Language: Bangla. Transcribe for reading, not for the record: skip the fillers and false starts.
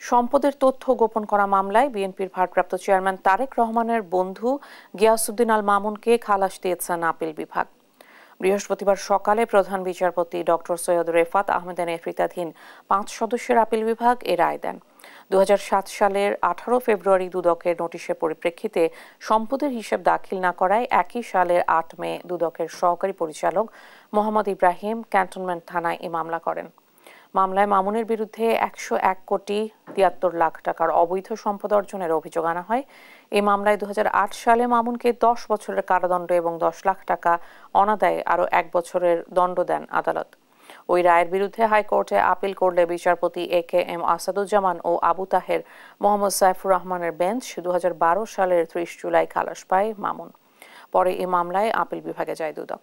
সম্পদের তথ্য গোপন করা মামলায় বিএনপির ভারপ্রাপ্ত চেয়ারম্যান তারেক রহমানের বন্ধু গিয়াসউদ্দিন আল মামুনকে খালাস দিয়েছেন আপিল বিভাগ। বৃহস্পতিবার সকালে প্রধান বিচারপতি ডক্টর সৈয়দ রেফাত আহমেদের নেতৃত্বাধীন ৫ সদস্যের আপিল বিভাগ এ রায় দেন। ২০০৭ সালের ১৮ ফেব্রুয়ারি দুদকের নোটিশের পরিপ্রেক্ষিতে সম্পদের হিসেব দাখিল না করায় একই সালের ৮ মে দুদকের সহকারী পরিচালক মোহাম্মদ ইব্রাহিম ক্যান্টনমেন্ট থানায় এ মামলা করেন। মামলায় মামুনের বিরুদ্ধে ১০১ কোটি ৭৩ লাখ টাকার অবৈধ সম্পদ অর্জনের অভিযোগ আনা হয়। এই মামলায় ২০০৮ সালে মামুনকে ১০ বছরের কারাদণ্ড এবং ১০ লাখ টাকা অনাদায়ে আরও ১ বছরের দণ্ড দেন আদালত। ওই রায়ের বিরুদ্ধে হাইকোর্টে আপিল করলে বিচারপতি এ.কে.এম. আসাদুজ্জামান ও আবু তাহের মোহাম্মদ সাইফুর রহমানের বেঞ্চ ২০১২ সালের ৩০ জুলাই খালাস পায় মামুন। পরে এ মামলায় আপিল বিভাগে যায় দুদক।